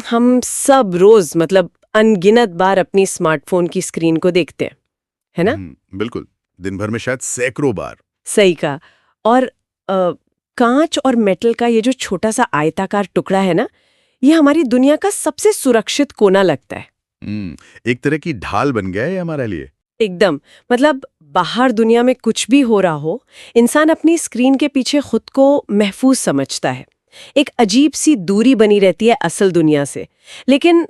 हम सब रोज मतलब अनगिनत बार अपनी स्मार्टफोन की स्क्रीन को देखते हैं, है ना? बिल्कुल। दिन भर में शायद सैकड़ों बार। सही कहा। और कांच और मेटल का ये जो छोटा सा आयताकार टुकड़ा है ना, ये हमारी दुनिया का सबसे सुरक्षित कोना लगता है। एक तरह की ढाल बन गया है हमारे लिए। एकदम। मतलब बाहर दुनिया में कुछ भी हो रहा हो, इंसान अपनी स्क्रीन के पीछे खुद को महफूज समझता है। एक अजीब सी दूरी बनी रहती है असल दुनिया से। लेकिन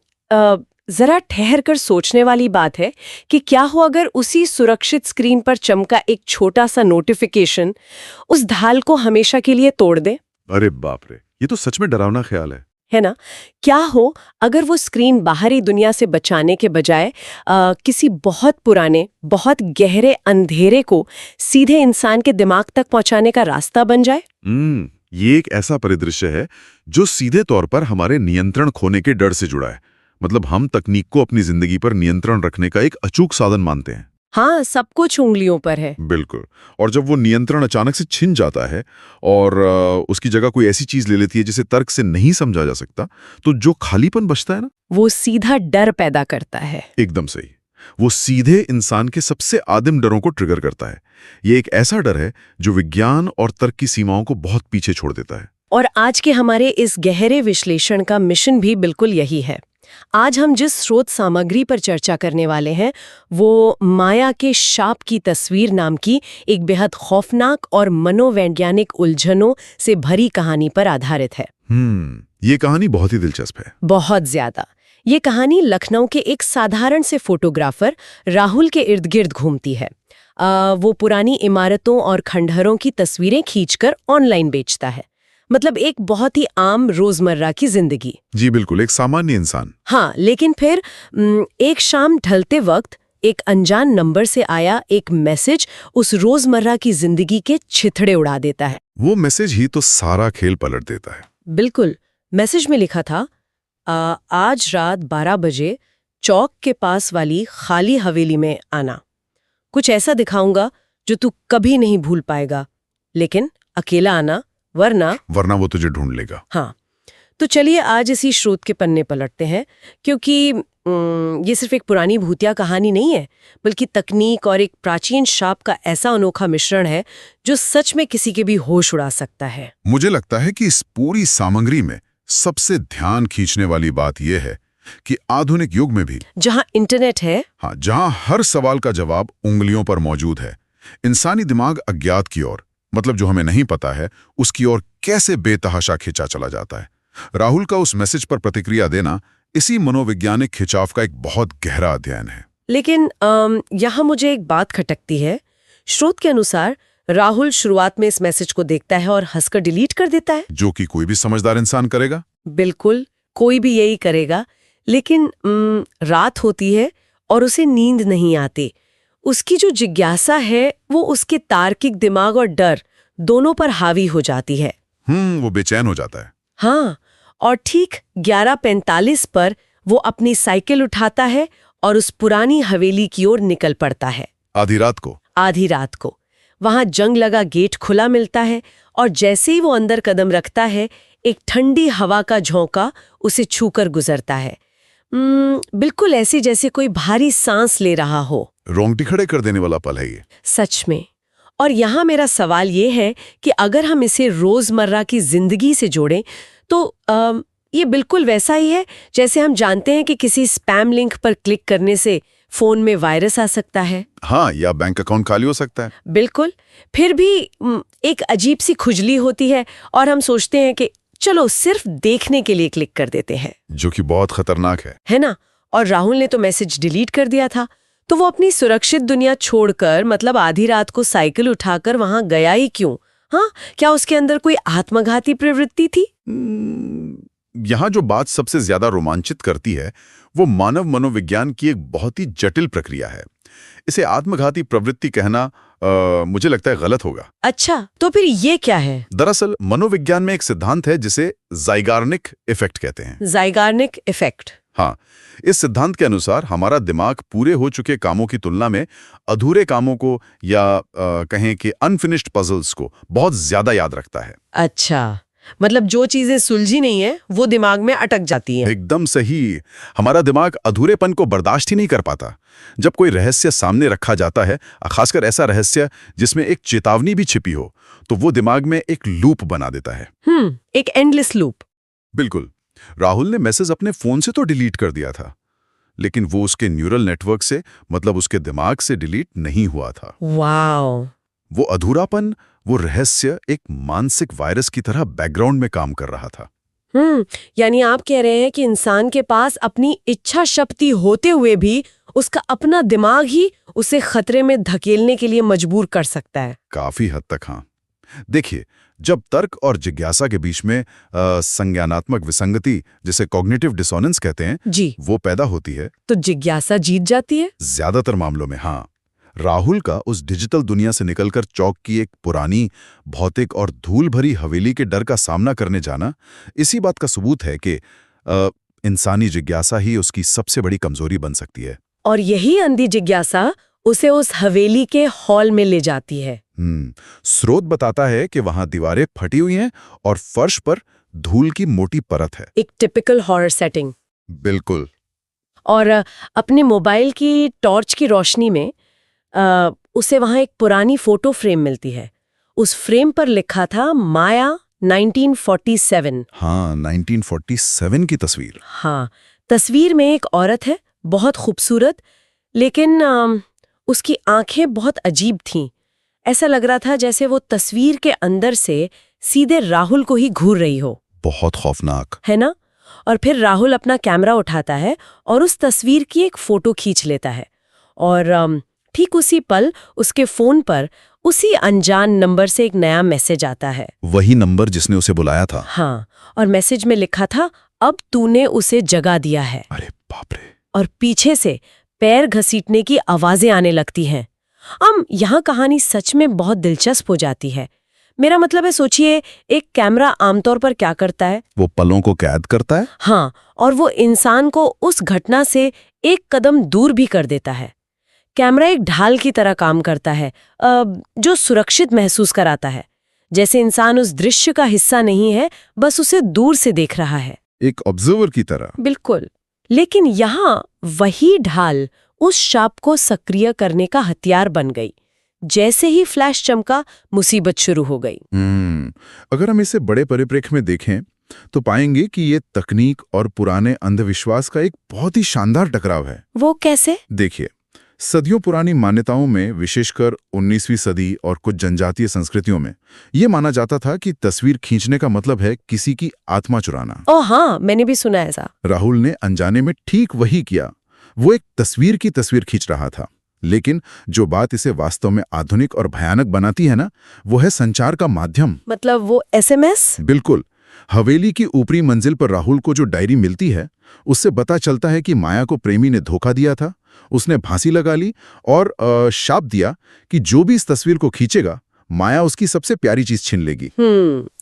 जरा ठहर कर सोचने वाली बात है कि क्या हो अगर उसी सुरक्षित स्क्रीन पर चमका एक छोटा सा नोटिफिकेशन उस ढाल को हमेशा के लिए तोड़ दे। अरे बाप रे, ये तो सच में डरावना ख्याल है ना? क्या हो अगर वो स्क्रीन बाहरी दुनिया से बचाने के बजाय किसी बहुत पुराने, बहुत गहरे अंधेरे को सीधे इंसान के दिमाग तक पहुंचाने का रास्ता बन जाए? ये एक ऐसा परिदृश्य है जो सीधे तौर पर हमारे नियंत्रण खोने के डर से जुड़ा है। मतलब हम तकनीक को अपनी जिंदगी पर नियंत्रण रखने का एक अचूक साधन मानते हैं। हाँ, सब कुछ उंगलियों पर है। बिल्कुल। और जब वो नियंत्रण अचानक से छिन जाता है और उसकी जगह कोई ऐसी चीज ले लेती है जिसे तर्क से नहीं समझा जा सकता, तो जो खालीपन बचता है ना, वो सीधा डर पैदा करता है। एकदम सही। वो सीधे इंसान के सबसे आदिम डरों को ट्रिगर करता है। ये एक ऐसा डर है जो विज्ञान और तर्क की सीमाओं को बहुत पीछे छोड़ देता है। और आज के हमारे इस गहरे विश्लेषण का मिशन भी बिल्कुल यही है। आज हम जिस स्रोत सामग्री पर चर्चा करने वाले हैं वो माया के शाप की तस्वीर नाम की एक बेहद खौफनाक और मनोवैज्ञानिक उलझनों से भरी कहानी पर आधारित है। ये कहानी बहुत ही दिलचस्प है। बहुत ज्यादा। ये कहानी लखनऊ के एक साधारण से फोटोग्राफर राहुल के इर्द गिर्द घूमती है। वो पुरानी इमारतों और खंडहरों की तस्वीरें खींचकर ऑनलाइन बेचता है। मतलब एक बहुत ही आम रोजमर्रा की जिंदगी। जी बिल्कुल, एक सामान्य इंसान। हाँ, लेकिन फिर एक शाम ढलते वक्त एक अनजान नंबर से आया एक मैसेज उस रोजमर्रा की जिंदगी के छिथड़े उड़ा देता है। वो मैसेज ही तो सारा खेल पलट देता है। बिल्कुल। मैसेज में लिखा था, आज रात 12 बजे चौक के पास वाली खाली हवेली में आना। कुछ ऐसा दिखाऊंगा जो तू कभी नहीं भूल पाएगा, लेकिन अकेला आना, वरना वो तुझे ढूंढ लेगा। हाँ, तो चलिए आज इसी स्रोत के पन्ने पलटते हैं, क्योंकि ये सिर्फ एक पुरानी भूतिया कहानी नहीं है, बल्कि तकनीक और एक प्राचीन शाप का ऐसा अनोखा मिश्रण है जो सच में किसी के भी होश उड़ा सकता है। मुझे लगता है कि इस पूरी सामग्री में सबसे ध्यान खींचने वाली बात यह है कि आधुनिक युग में भी, जहां इंटरनेट है, हाँ, जहां हर सवाल का जवाब उंगलियों पर मौजूद है, इंसानी दिमाग अज्ञात की ओर, मतलब जो हमें नहीं पता है, उसकी ओर कैसे बेतहाशा खिंचा चला जाता है। राहुल का उस मैसेज पर प्रतिक्रिया देना इसी मनोवैज्ञानिक खिंचाव का एक बहुत गहरा अध्ययन है। लेकिन यहाँ मुझे एक बात खटकती है। स्रोत के अनुसार राहुल शुरुआत में इस मैसेज को देखता है और हंसकर डिलीट कर देता है, जो कि कोई भी समझदार इंसान करेगा। बिल्कुल, कोई भी यही करेगा। लेकिन रात होती है और उसे नींद नहीं आती। उसकी जो जिज्ञासा है वो उसके तार्किक दिमाग और डर दोनों पर हावी हो जाती है। वो बेचैन हो जाता है। हाँ, और ठीक 11:45 पर वो अपनी साइकिल उठाता है और उस पुरानी हवेली की ओर निकल पड़ता है। आधी रात को वहां जंग लगा गेट खुला मिलता है और जैसे ही वो अंदर कदम रखता है, एक ठंडी हवा का झोंका उसे छूकर गुजरता है। बिल्कुल ऐसे जैसे कोई भारी सांस ले रहा हो। रोंगटे खड़े कर देने वाला पल है ये। सच में। और यहाँ मेरा सवाल ये है कि अगर हम इसे रोजमर्रा की जिंदगी से जोड़ें तो ये बिल्कुल वैसा ही है जैसे हम जानते हैं कि किसी स्पैम लिंक पर क्लिक करने से फोन में वायरस आ सकता है। हाँ, या बैंक अकाउंट खाली हो सकता है। बिल्कुल। फिर भी एक अजीब सी खुजली होती है और हम सोचते हैं कि चलो सिर्फ देखने के लिए क्लिक कर देते हैं, जो कि बहुत खतरनाक है ना? और राहुल ने तो मैसेज डिलीट कर दिया था, तो वो अपनी सुरक्षित दुनिया छोड़कर, मतलब आधी रात को साइकिल उठाकर वहां गया ही क्यों? हाँ, क्या उसके अंदर कोई आत्मघाती प्रवृत्ति थी? यहाँ जो बात सबसे ज्यादा रोमांचित करती है वो मानव मनोविज्ञान की एक बहुत ही जटिल प्रक्रिया है। इसे आत्मघाती प्रवृत्ति कहना मुझे लगता है गलत होगा। अच्छा, तो फिर ये क्या है? दरअसल मनोविज्ञान में एक सिद्धांत है जिसे ज़ाइगार्निक इफेक्ट कहते हैं। ज़ाइगार्निक इफेक्ट? हाँ, इस सिद्धांत के अनुसार हमारा दिमाग पूरे हो चुके कामों की तुलना में अधूरे कामों को या कहें कि अनफिनिश्ड पजल्स को बहुत ज्यादा याद रखता है। अच्छा, मतलब जो चीजें सुलझी नहीं है वो दिमाग में अटक जाती हैं। एकदम सही। हमारा दिमाग अधूरेपन को बर्दाश्त ही नहीं कर पाता। जब कोई रहस्य सामने रखा जाता है, खासकर ऐसा रहस्य जिसमें एक चेतावनी भी छिपी हो, तो वो दिमाग में एक लूप बना देता है। एक एंडलेस लूप। बिल्कुल। राहुल ने मैसेज अपने फोन से तो डिलीट कर दिया था, लेकिन वो उसके न्यूरल नेटवर्क से, मतलब उसके दिमाग से डिलीट नहीं हुआ था। वाओ। वो अधूरापन, वो रहस्य एक मानसिक वायरस की तरह बैकग्राउंड में काम कर रहा था। यानी आप कह रहे हैं कि इंसान के पास अपनी इच्छा शक्ति होते हुए भी उसका अपना दिमाग ही उसे खतरे में धकेलने के लिए मजबूर कर सकता है। काफी हद तक हाँ। देखिए, जब तर्क और जिज्ञासा के बीच में संज्ञानात्मक विसंगति, जिसे कॉग्निटिव डिसोनेंस कहते हैं, जी, वो पैदा होती है, तो जिज्ञासा जीत जाती है। ज्यादातर मामलों में हाँ। राहुल का उस डिजिटल दुनिया से निकलकर चौक की एक पुरानी, भौतिक और धूल भरी हवेली के डर का सामना करने जाना इसी बात का सबूत है कि इंसानी जिज्ञासा ही उसकी सबसे बड़ी कमजोरी बन सकती है। और यही अंधी जिज्ञासा उसे उस हवेली के हॉल में ले जाती है। स्रोत बताता है कि वहां दीवारें फटी हुई हैं और फर्श पर धूल की मोटी परत है। एक टिपिकल हॉरर सेटिंग। बिल्कुल। और अपने मोबाइल की टॉर्च की रोशनी में उसे वहां एक पुरानी फोटो फ्रेम मिलती है। उस फ्रेम पर लिखा था माया 1947। हाँ, 1947 की तस्वीर। हाँ, तस्वीर में एक औरत है, बहुत खूबसूरत, लेकिन उसकी आंखें बहुत अजीब थीं। ऐसा लग रहा था जैसे वो तस्वीर के अंदर से सीधे राहुल को ही घूर रही हो। बहुत खौफनाक है ना? और फिर राहुल अपना कैमरा उठाता है और उस तस्वीर की एक फोटो खींच लेता है। और ठीक उसी पल उसके फोन पर उसी अनजान नंबर से एक नया मैसेज आता है। वही नंबर जिसने उसे बुलाया था। हाँ, और मैसेज में लिखा था, अब तूने उसे जगा दिया है। अरे बाप रे। और पीछे से पैर घसीटने की आवाजें आने लगती हैं। यहाँ कहानी सच में बहुत दिलचस्प हो जाती है। मेरा मतलब है, सोचिए एक कैमरा आमतौर पर क्या करता है? वो पलों को कैद करता है। हाँ, और वो इंसान को उस घटना से एक कदम दूर भी कर देता है। कैमरा एक ढाल की तरह काम करता है, जो सुरक्षित महसूस कराता है, जैसे इंसान उस दृश्य का हिस्सा नहीं है, बस उसे दूर से देख रहा है, एक ऑब्जर्वर की तरह। बिल्कुल। लेकिन यहाँ वही ढाल उस शाप को सक्रिय करने का हथियार बन गई। जैसे ही फ्लैश चमका, मुसीबत शुरू हो गई। अगर हम इसे बड़े परिप्रेक्ष्य में देखें तो पाएंगे कि ये तकनीक और पुराने अंधविश्वास का एक बहुत ही शानदार टकराव है। वो कैसे? देखिए, सदियों पुरानी मान्यताओं में, विशेषकर 19वीं सदी और कुछ जनजातीय संस्कृतियों में, ये माना जाता था कि तस्वीर खींचने का मतलब है किसी की आत्मा चुराना। ओह हाँ, मैंने भी सुना ऐसा। राहुल ने अनजाने में ठीक वही किया। वो एक तस्वीर की तस्वीर खींच रहा था, लेकिन जो बात इसे वास्तव में आधुनिक और भयानक बनाती है ना, वो है संचार का माध्यम। मतलब वो SMS? बिल्कुल। हवेली की ऊपरी मंजिल पर राहुल को जो डायरी मिलती है, उससे पता चलता है कि माया को प्रेमी ने धोखा दिया था। उसने फांसी लगा ली और शाप दिया कि जो भी इस तस्वीर को खींचेगा, माया उसकी सबसे प्यारी चीज छीन लेगी।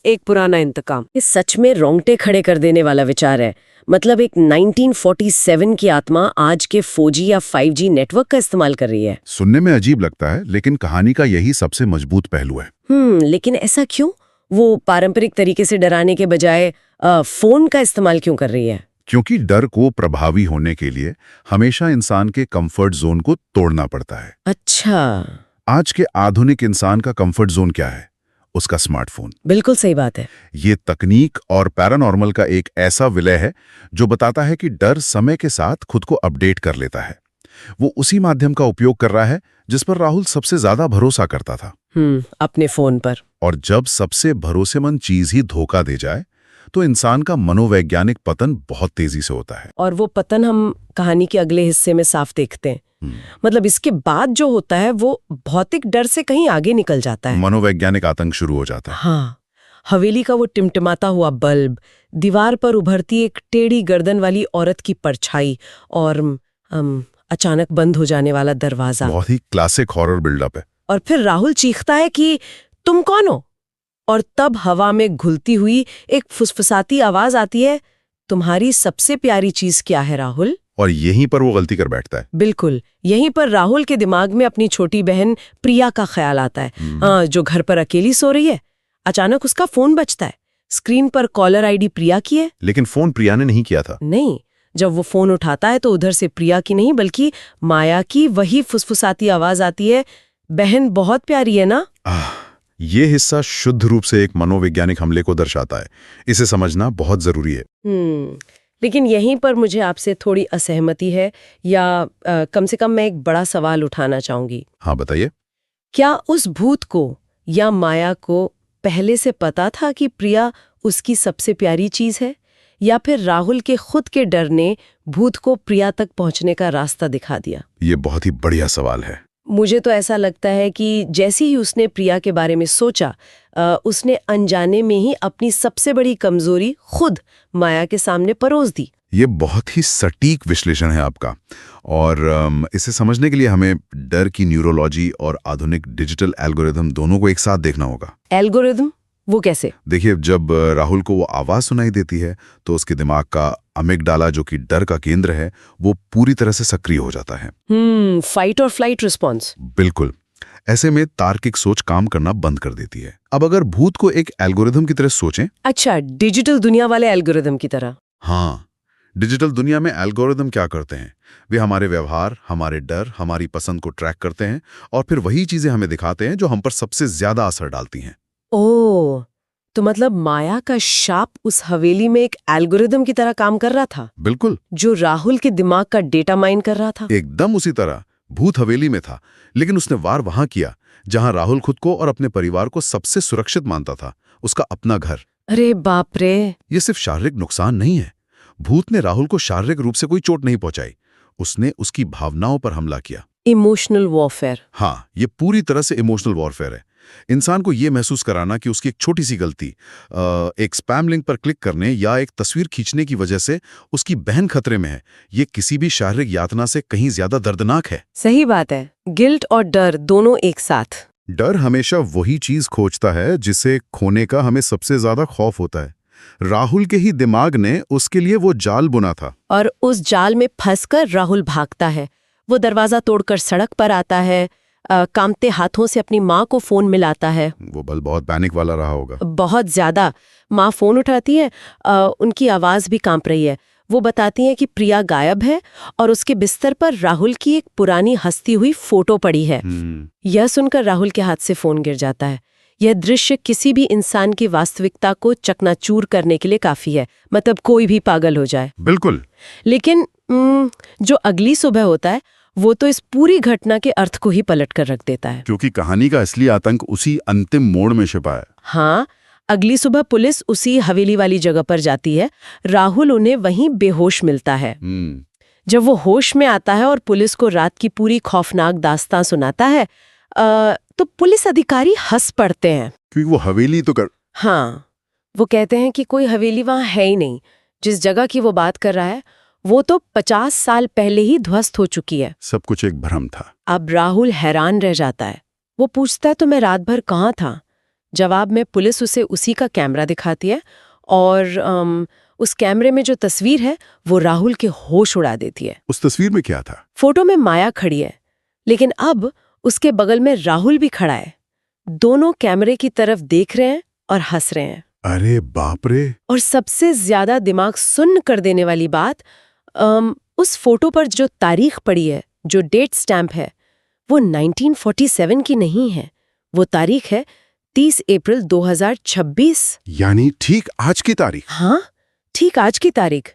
एक पुराना इंतकाम। ये सच में रोंगटे खड़े कर देने वाला विचार है। मतलब एक 1947 की आत्मा आज के 4G या 5G नेटवर्क का इस्तेमाल कर रही है। सुनने में अजीब लगता है, लेकिन कहानी का यही सबसे मजबूत पहलू है। लेकिन ऐसा क्यों? वो पारंपरिक तरीके से डराने के बजाय फोन का इस्तेमाल क्यों कर रही है? क्योंकि डर को प्रभावी होने के लिए हमेशा इंसान के कंफर्ट जोन को तोड़ना पड़ता है। अच्छा। आज के आधुनिक इंसान का कंफर्ट जोन क्या है? उसका स्मार्टफोन। बिल्कुल सही बात है। ये तकनीक और पैरानॉर्मल का एक ऐसा विलय है जो बताता है कि डर समय के साथ खुद को अपडेट कर लेता है। वो उसी माध्यम का उपयोग कर रहा है जिस पर राहुल सबसे ज्यादा भरोसा करता था, अपने फोन पर। और जब सबसे भरोसेमंद चीज ही धोखा दे जाए तो इंसान का मनोवैज्ञानिक पतन बहुत तेजी से होता है। और वो पतन हम कहानी के अगले हिस्से में साफ देखते हैं। मतलब इसके बाद जो होता है वो भौतिक डर से कहीं आगे निकल जाता है। मनोवैज्ञानिक आतंक शुरू हो जाता है। हाँ, हवेली का वो टिमटिमाता हुआ बल्ब, दीवार पर उभरती एक टेढ़ी गर्दन वाली औरत की परछाई, और अचानक बंद हो जाने वाला दरवाजा। बहुत ही क्लासिक हॉरर बिल्डअप है। और फिर राहुल चीखता है कि तुम कौन हो? और तब हवा में घुलती हुई एक फुसफुसाती आवाज आती है, तुम्हारी सबसे प्यारी चीज क्या है राहुल? और यहीं पर वो गलती कर बैठता है। बिल्कुल, यहीं पर राहुल के दिमाग में अपनी छोटी बहन प्रिया का ख्याल आता है, जो घर पर अकेली सो रही है। अचानक उसका फोन बजता है। स्क्रीन पर कॉलर आईडी प्रिया की है। लेकिन फोन प्रिया ने नहीं किया था। नहीं, जब वो फोन उठाता है तो उधर से प्रिया की नहीं बल्कि माया की वही फुसफुसाती आवाज आती है, बहन बहुत प्यारी है ना। ये हिस्सा शुद्ध रूप से एक मनोवैज्ञानिक हमले को दर्शाता है। इसे समझना बहुत जरूरी है। लेकिन यहीं पर मुझे आपसे थोड़ी असहमति है, या कम से कम मैं एक बड़ा सवाल उठाना चाहूंगी। हाँ बताइए। क्या उस भूत को या माया को पहले से पता था कि प्रिया उसकी सबसे प्यारी चीज है, या फिर राहुल के खुद के डर ने भूत को प्रिया तक पहुंचने का रास्ता दिखा दिया? ये बहुत ही बढ़िया सवाल है। मुझे तो ऐसा लगता है कि जैसे ही उसने प्रिया के बारे में सोचा, उसने अनजाने में ही अपनी सबसे बड़ी कमजोरी खुद माया के सामने परोस दी। ये बहुत ही सटीक विश्लेषण है आपका, और इसे समझने के लिए हमें डर की न्यूरोलॉजी और आधुनिक डिजिटल एल्गोरिथम दोनों को एक साथ देखना होगा। एल्गोरिथम? वो कैसे? देखिए, जब राहुल को वो आवाज सुनाई देती है तो उसके दिमाग का अमिगडाला, जो कि डर का केंद्र है, वो पूरी तरह से सक्रिय हो जाता है। फाइट और फ्लाइट रिस्पॉन्स। बिल्कुल। ऐसे में तार्किक सोच काम करना बंद कर देती है। अब अगर भूत को एक एल्गोरिथम की तरह सोचें। अच्छा, डिजिटल दुनिया वाले एल्गोरिथम की तरह। हाँ, डिजिटल दुनिया में एल्गोरिथम क्या करते हैं? वे हमारे व्यवहार, हमारे डर, हमारी पसंद को ट्रैक करते हैं और फिर वही चीजें हमें दिखाते हैं जो हम पर सबसे ज्यादा असर डालती हैं। ओह, तो मतलब माया का शाप उस हवेली में एक एल्गोरिथम की तरह काम कर रहा था? बिल्कुल। जो राहुल के दिमाग का डेटा माइन कर रहा था? एकदम उसी तरह। भूत हवेली में था, लेकिन उसने वार वहां किया जहां राहुल खुद को और अपने परिवार को सबसे सुरक्षित मानता था, उसका अपना घर। अरे बाप रे! ये सिर्फ शारीरिक नुकसान नहीं है। भूत ने राहुल को शारीरिक रूप से कोई चोट नहीं पहुंचाई, उसने उसकी भावनाओं पर हमला किया। Emotional warfare. हाँ, ये पूरी तरह से इमोशनल वॉरफेयर है। इंसान को ये महसूस कराना कि उसकी एक छोटी सी गलती, एक स्पैम लिंक पर क्लिक करने या एक तस्वीर खींचने की वजह से उसकी बहन खतरे में है, ये किसी भी शारीरिक यातना से कहीं ज्यादा दर्दनाक है। सही बात है। गिल्ट और डर दोनों एक साथ। डर हमेशा वही चीज खोजता है जिसे खोने का हमें सबसे ज्यादा खौफ होता है। राहुल के ही दिमाग ने उसके लिए वो जाल बुना था, और उस जाल में फंसकर राहुल भागता है। वो दरवाजा तोड़कर सड़क पर आता है, कांपते हाथों से अपनी माँ को फोन मिलाता है। वो बल बहुत पैनिक वाला रहा होगा। बहुत ज्यादा। माँ फोन उठाती है, उनकी आवाज भी कांप रही है। वो बताती हैं कि प्रिया गायब है और उसके बिस्तर पर राहुल की एक पुरानी हंसती हुई फोटो पड़ी है। यह सुनकर राहुल के हाथ से फोन गिर जाता है। यह दृश्य किसी भी इंसान की वास्तविकता को चकनाचूर करने के लिए काफी है, मतलब कोई भी पागल हो जाए। बिल्कुल। लेकिन जो अगली सुबह होता है वो तो इस पूरी घटना के अर्थ को ही पलट कर रख देता है, क्योंकि कहानी का असली आतंक उसी अंतिम मोड़ में छिपा है। हाँ, अगली सुबह पुलिस उसी हवेली वाली जगह पर जाती है। राहुल उन्हें वहीं बेहोश मिलता है। जब वो होश में आता है और पुलिस को रात की पूरी खौफनाक दास्तां सुनाता है, तो पुलिस अधिकारी हंस पड़ते हैं, क्योंकि वो हवेली तो हाँ, वो कहते हैं कि कोई हवेली वहां है ही नहीं। जिस जगह की वो बात कर रहा है वो तो 50 साल पहले ही ध्वस्त हो चुकी है। सब कुछ एक भ्रम था। अब राहुल हैरान रह जाता है। वो पूछता है, तो मैं रात भर कहाँ था? जवाब में पुलिस उसे उसी का कैमरा दिखाती है और उस कैमरे में जो तस्वीर है वो राहुल के होश उड़ा देती है। उस तस्वीर में क्या था? फोटो में माया खड़ी है, लेकिन अब उसके बगल में राहुल भी खड़ा है। दोनों कैमरे की तरफ देख रहे हैं और हंस रहे हैं। अरे बाप रे! और सबसे ज्यादा दिमाग सुन्न कर देने वाली बात, उस फोटो पर जो तारीख पड़ी है, जो डेट स्टैंप है, वो 1947 की नहीं है। वो तारीख है 30 अप्रैल 2026। यानी ठीक आज की तारीख। हाँ, ठीक आज की तारीख।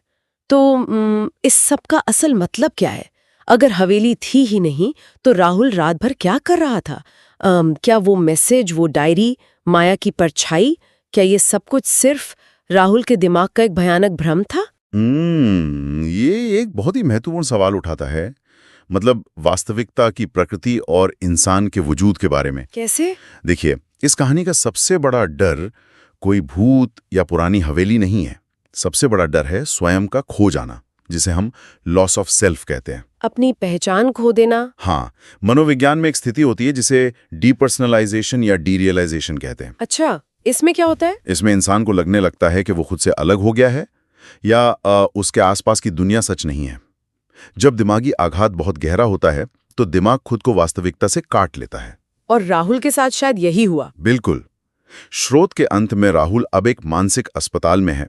तो इस सब का असल मतलब क्या है? अगर हवेली थी ही नहीं तो राहुल रात भर क्या कर रहा था? क्या वो मैसेज, वो डायरी, माया की परछाई, क्या ये सब कुछ सिर्फ राहुल के दिमाग का एक भयानक भ्रम था? ये एक बहुत ही महत्वपूर्ण सवाल उठाता है, मतलब वास्तविकता की प्रकृति और इंसान के वजूद के बारे में। कैसे? देखिए, इस कहानी का सबसे बड़ा डर कोई भूत या पुरानी हवेली नहीं है। सबसे बड़ा डर है स्वयं का खो जाना, जिसे हम लॉस ऑफ सेल्फ कहते हैं। अपनी पहचान खो देना। हाँ, मनोविज्ञान में एक स्थिति होती है जिसे डीपर्सनलाइजेशन या डीरियलाइजेशन कहते हैं। अच्छा, इसमें क्या होता है? इसमें इंसान को लगने लगता है कि वो खुद से अलग हो गया है या उसके आसपास की दुनिया सच नहीं है। जब दिमागी आघात बहुत गहरा होता है तो दिमाग खुद को वास्तविकता से काट लेता है। और राहुल के साथ शायद यही हुआ। बिल्कुल। स्रोत के अंत में राहुल अब एक मानसिक अस्पताल में है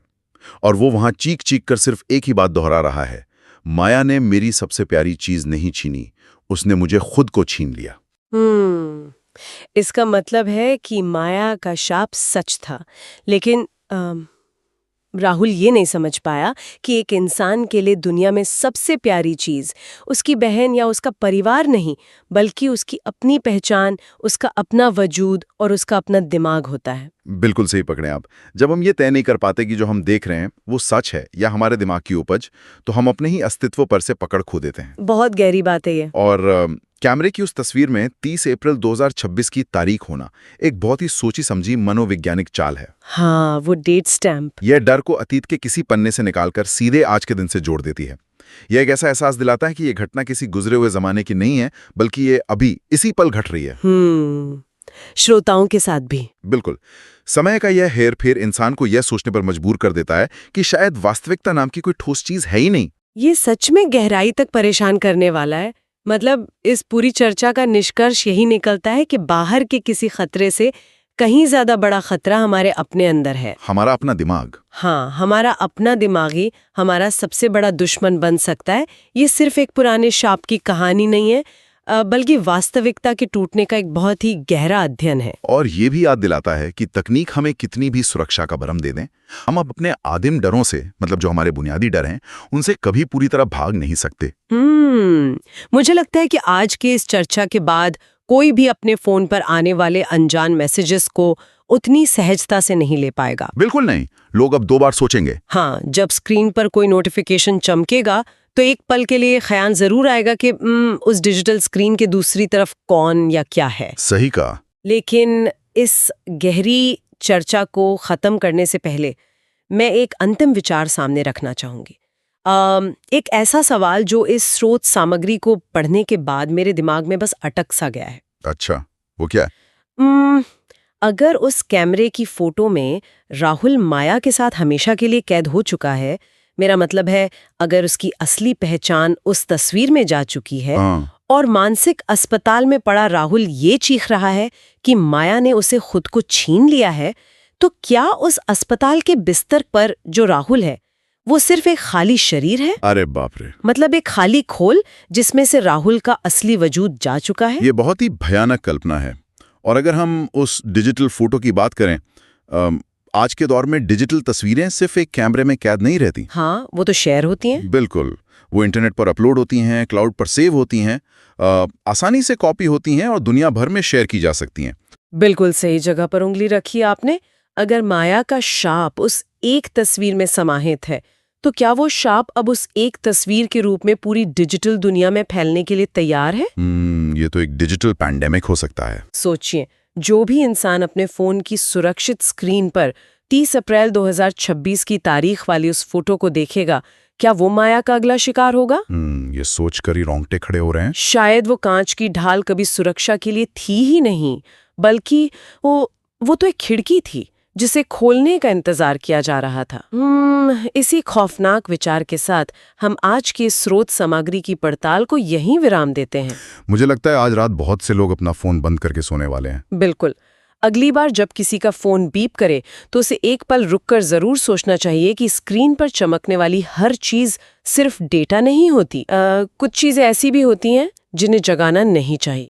और वो वहां चीख चीख कर सिर्फ एक ही बात दोहरा रहा है, माया ने मेरी सबसे प्यारी चीज नहीं छीनी, उसने मुझे खुद को छीन लिया। इसका मतलब है कि माया का शाप सच था, लेकिन राहुल ये नहीं समझ पाया कि एक इंसान के लिए दुनिया में सबसे प्यारी चीज उसकी बहन या उसका परिवार नहीं, बल्कि उसकी अपनी पहचान, उसका अपना वजूद और उसका अपना दिमाग होता है। बिल्कुल सही पकड़े आप। जब हम ये तय नहीं कर पाते कि जो हम देख रहे हैं वो सच है या हमारे दिमाग की उपज, तो हम अपने ही अस्तित्व पर से पकड़ खो देते हैं। बहुत गहरी बात है ये। और कैमरे की उस तस्वीर में 30 अप्रैल 2026 की तारीख होना एक बहुत ही सोची समझी मनोवैज्ञानिक चाल है। हाँ, वो डेट स्टैम्प। यह डर को अतीत के किसी पन्ने से निकालकर सीधे आज के दिन से जोड़ देती है। यह एक ऐसा एहसास दिलाता है कि यह घटना किसी गुजरे हुए जमाने की नहीं है, बल्कि ये अभी इसी पल घट रही है। श्रोताओं के साथ भी। बिल्कुल। समय का यह हेरफेर इंसान को यह सोचने पर मजबूर कर देता है कि शायद वास्तविकता नाम की कोई ठोस चीज है ही नहीं। ये सच में गहराई तक परेशान करने वाला है। मतलब इस पूरी चर्चा का निष्कर्ष यही निकलता है कि बाहर के किसी खतरे से कहीं ज्यादा बड़ा खतरा हमारे अपने अंदर है। हमारा अपना दिमाग। हाँ, हमारा अपना दिमाग ही हमारा सबसे बड़ा दुश्मन बन सकता है। ये सिर्फ एक पुराने शाप की कहानी नहीं है, बल्कि वास्तविकता के टूटने का एक बहुत ही गहरा अध्ययन है। और ये भी याद दिलाता है कि तकनीक हमें कितनी भी सुरक्षा का भरम दे दें, हम अब अपने आदिम डरों से, मतलब जो हमारे बुनियादी डर हैं, उनसे कभी पूरी तरह भाग नहीं सकते। मुझे लगता है कि आज के इस चर्चा के बाद कोई भी अपने फोन पर आने वाले अनजान मैसेजेस को उतनी सहजता से नहीं ले पाएगा। बिल्कुल नहीं। लोग अब 2 बार सोचेंगे। हाँ, जब स्क्रीन पर कोई नोटिफिकेशन चमकेगा तो एक पल के लिए ख्याल जरूर आएगा कि उस डिजिटल स्क्रीन के दूसरी तरफ कौन या क्या है। सही कहा। लेकिन इस गहरी चर्चा को खत्म करने से पहले मैं एक अंतिम विचार सामने रखना चाहूंगी। एक ऐसा सवाल जो इस स्रोत सामग्री को पढ़ने के बाद मेरे दिमाग में बस अटक सा गया है। अच्छा, वो क्या है? अगर उस कैमरे की फोटो में राहुल माया के साथ हमेशा के लिए कैद हो चुका है, मेरा मतलब है अगर उसकी असली पहचान उस तस्वीर में जा चुकी है और मानसिक अस्पताल में पड़ा राहुल ये चीख रहा है कि माया ने उसे खुद को छीन लिया है, तो क्या उस अस्पताल के बिस्तर पर जो राहुल है वो सिर्फ एक खाली शरीर है? अरे बाप रे। मतलब एक खाली खोल जिसमें से राहुल का असली वजूद जा चुका है। ये बहुत ही भयानक कल्पना है। और अगर हम उस डिजिटल फोटो की बात करें, आज के दौर में डिजिटल तस्वीरें सिर्फ एक कैमरे में कैद नहीं रहती। हाँ, वो तो शेयर होती हैं। बिल्कुल, वो इंटरनेट पर अपलोड होती हैं, क्लाउड पर सेव होती हैं, आसानी से कॉपी होती हैं और दुनिया भर में शेयर की जा सकती हैं। बिल्कुल सही जगह पर उंगली रखी आपने। अगर माया का शाप उस एक तस्वीर में समाहित है, तो क्या वो शाप अब उस एक तस्वीर के रूप में पूरी डिजिटल दुनिया में फैलने के लिए तैयार है? ये तो एक डिजिटल पैंडेमिक हो सकता है। सोचिए, जो भी इंसान अपने फोन की सुरक्षित स्क्रीन पर 30 अप्रैल 2026 की तारीख वाली उस फोटो को देखेगा, क्या वो माया का अगला शिकार होगा? ये सोचकर ही रोंगटे खड़े हो रहे हैं। शायद वो कांच की ढाल कभी सुरक्षा के लिए थी ही नहीं, बल्कि वो तो एक खिड़की थी जिसे खोलने का इंतजार किया जा रहा था। इसी खौफनाक विचार के साथ हम आज की स्रोत सामग्री की पड़ताल को यहीं विराम देते हैं। मुझे लगता है आज रात बहुत से लोग अपना फोन बंद करके सोने वाले हैं। बिल्कुल। अगली बार जब किसी का फोन बीप करे तो उसे एक पल रुककर जरूर सोचना चाहिए कि स्क्रीन पर चमकने वाली हर चीज सिर्फ डेटा नहीं होती। कुछ चीजें ऐसी भी होती हैं जिन्हें जगाना नहीं चाहिए।